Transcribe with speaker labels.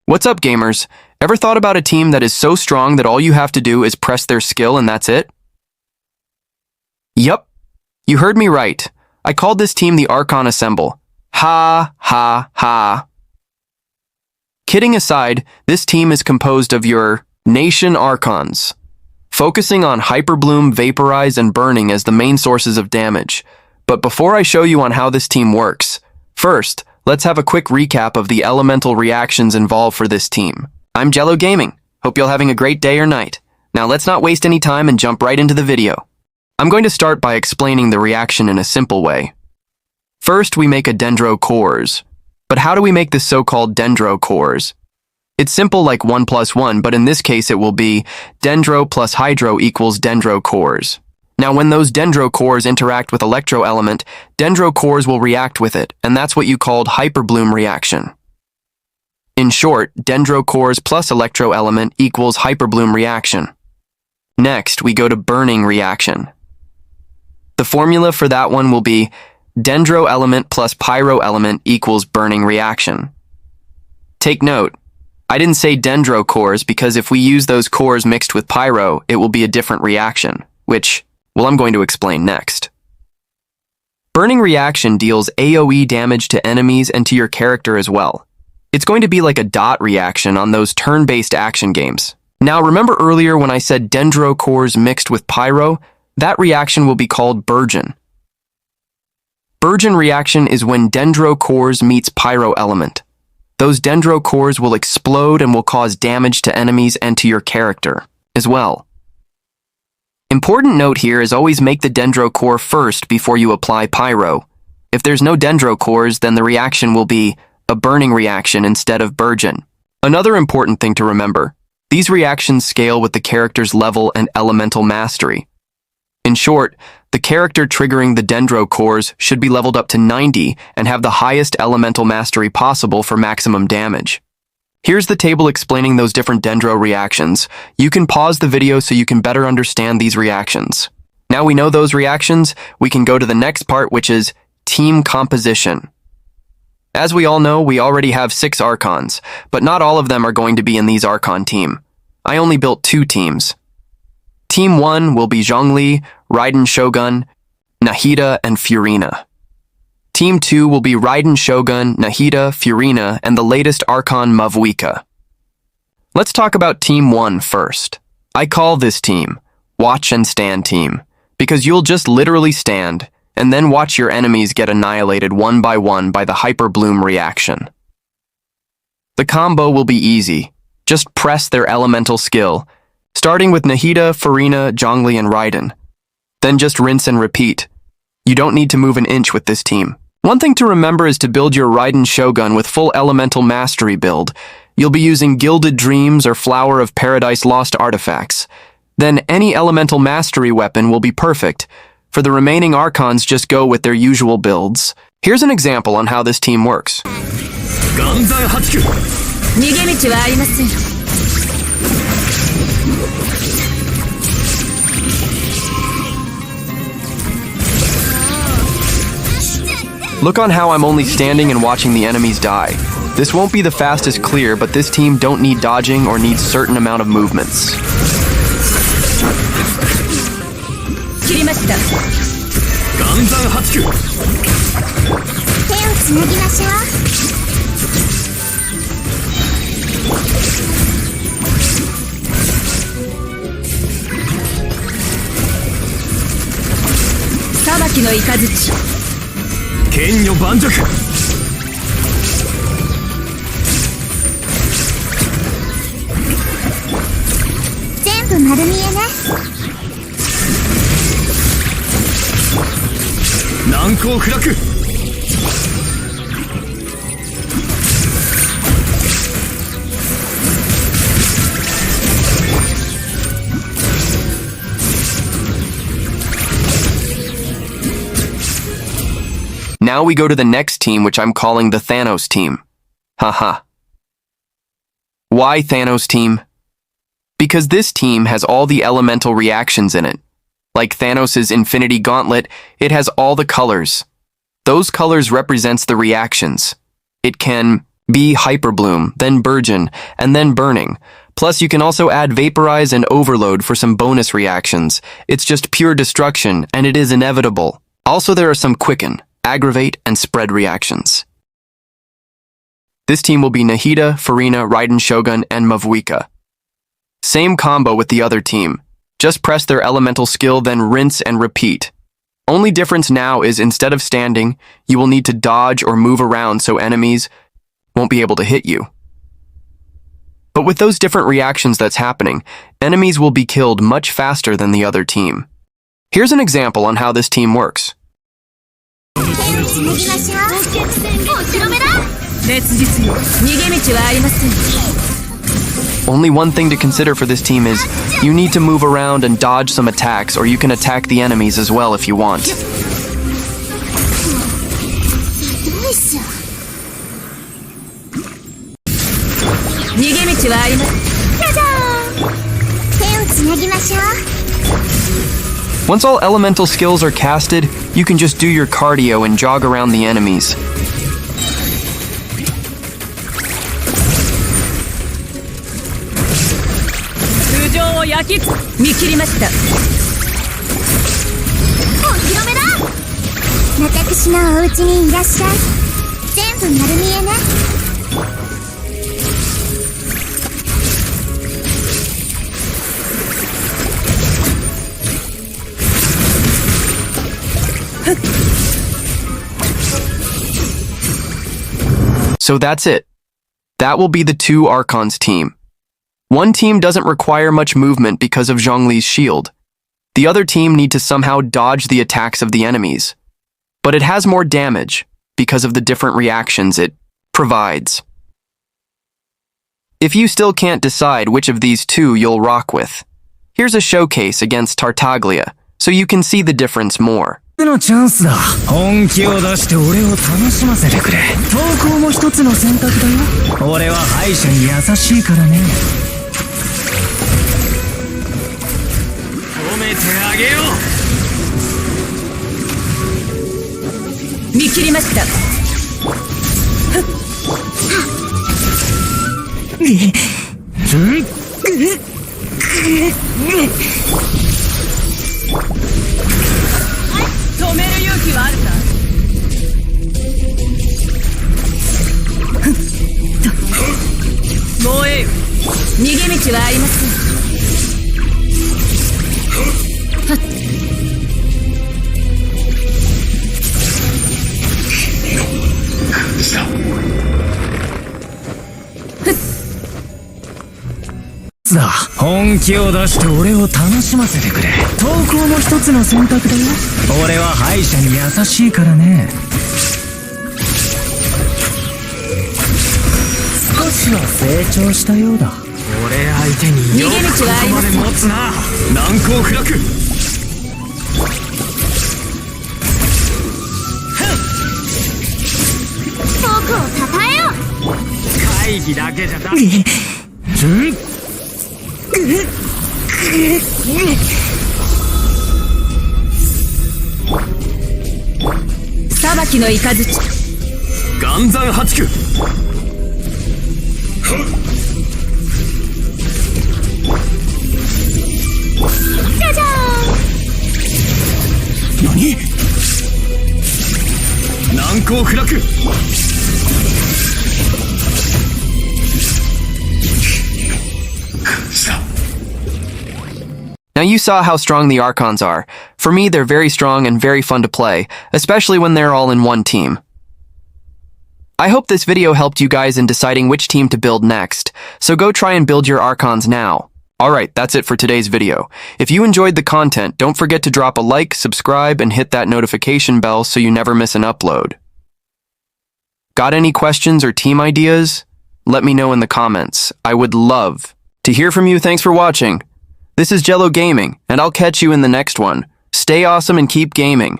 Speaker 1: What's up, gamers? Ever thought about a team that is so strong that all you have to do is press their skill and that's it? Yup, you heard me right. I called this team the Archon Assemble. Ha, ha, ha. Kidding aside, this team is composed of your Nation Archons, focusing on Hyperbloom, Vaporize, and Burning as the main sources of damage. But before I show you on how this team works, first, let's have a quick recap of the elemental reactions involved for this team. I'm Jello Gaming. Hope you're having a great day or night. Now let's not waste any time and jump right into the video. I'm going to start by explaining the reaction in a simple way. First, we make a dendro cores. But how do we make this so-called dendro cores? It's simple like 1 plus 1, but in this case it will be dendro plus hydro equals dendro cores. Now when those dendro cores interact with electro element, dendro cores will react with it, and that's what you called hyperbloom reaction. In short, dendro cores plus electro element equals hyperbloom reaction. Next, we go to burning reaction. The formula for that one will be dendro element plus pyro element equals burning reaction. Take note, I didn't say dendro cores because if we use those cores mixed with pyro, it will be a different reaction, which, well, I'm going to explain next. Burning reaction deals AoE damage to enemies and to your character as well. It's going to be like a dot reaction on those turn-based action games. Now remember earlier when I said dendro cores mixed with pyro? That reaction will be called burgeon. Burgeon reaction is when dendro cores meets pyro element. Those dendro cores will explode and will cause damage to enemies and to your character as well. Important note here is always make the dendro core first before you apply pyro. If there's no dendro cores, then the reaction will be a burning reaction instead of burgeon. Another important thing to remember, these reactions scale with the character's level and elemental mastery. In short, the character triggering the dendro cores should be leveled up to 90 and have the highest elemental mastery possible for maximum damage. Here's the table explaining those different dendro reactions. You can pause the video so you can better understand these reactions. Now we know those reactions, we can go to the next part, which is team composition. As we all know, we already have 6 Archons, but not all of them are going to be in these Archon team. I only built 2 teams. Team 1 will be Zhongli, Raiden Shogun, Nahida, and Furina. Team 2 will be Raiden Shogun, Nahida, Furina, and the latest Archon Mavuika. Let's talk about Team 1 first. I call this team Watch and Stand Team, because you'll just literally stand and then watch your enemies get annihilated one by the hyperbloom reaction. The combo will be easy. Just press their elemental skill, starting with Nahida, Furina, Zhongli, and Raiden. Then just rinse and repeat. You don't need to move an inch with this team. One thing to remember is to build your Raiden Shogun with full elemental mastery build. You'll be using Gilded Dreams or Flower of Paradise Lost artifacts. Then any elemental mastery weapon will be perfect. For the remaining Archons, just go with their usual builds. Here's an example on how this team works. Look on how I'm only standing and watching the enemies die. This won't be the fastest clear, but this team don't need dodging or needs certain amount of movements. Now we go to the next team, which I'm calling the Thanos team. Haha. Why Thanos team? Because this team has all the elemental reactions in it. Like Thanos' Infinity Gauntlet, it has all the colors. Those colors represents the reactions. It can B. Hyperbloom, then Burgeon, and then Burning. Plus, you can also add Vaporize and Overload for some bonus reactions. It's just pure destruction, and it is inevitable. Also, there are some Quicken, Aggravate, and Spread reactions. This team will be Nahida, Furina, Raiden Shogun, and Mavuika. Same combo with the other team. Just press their elemental skill, then rinse and repeat. Only difference now is instead of standing, you will need to dodge or move around so enemies won't be able to hit you. But with those different reactions that's happening, enemies will be killed much faster than the other team. Here's an example on how this team works. Only one thing to consider for this team is you need to move around and dodge some attacks, or you can attack the enemies as well if you want. Once all elemental skills are casted, you can just do your cardio and jog around the enemies. So that's it. That will be the two Archons team. One team doesn't require much movement because of Zhongli's shield. The other team need to somehow dodge the attacks of the enemies. But it has more damage because of the different reactions it provides. If you still can't decide which of these two you'll rock with, here's a showcase against Tartaglia, so you can see the difference more.
Speaker 2: のチャンスだ。本気を出して俺を楽しませてくれ。投稿も一つの選択だよ。俺は敗者に優しいからね。褒めてあげよう。見切りました。止める勇気はあるか？もうええよ。逃げ道はありません。だ。本気を出して俺を楽しませてくれ。投稿も一つの選択だよ。俺は敗者に優しいからね。少しは成長したようだ。俺相手によくここまで持つな。難攻不落。
Speaker 3: 僕をたたえよ。
Speaker 2: 会議だけじゃダメ。裁きの雷。岩山八九。
Speaker 3: じゃじゃーん。
Speaker 2: 何？難攻不落。
Speaker 1: Now you saw how strong the Archons are. For me, they're very strong and very fun to play, especially when they're all in one team. I hope this video helped you guys in deciding which team to build next, so go try and build your Archons now. Alright, that's it for today's video. If you enjoyed the content, don't forget to drop a like, subscribe, and hit that notification bell so you never miss an upload. Got any questions or team ideas? Let me know in the comments. I would love to hear from you. Thanks for watching. This is Jello Gaming, and I'll catch you in the next one. Stay awesome and keep gaming.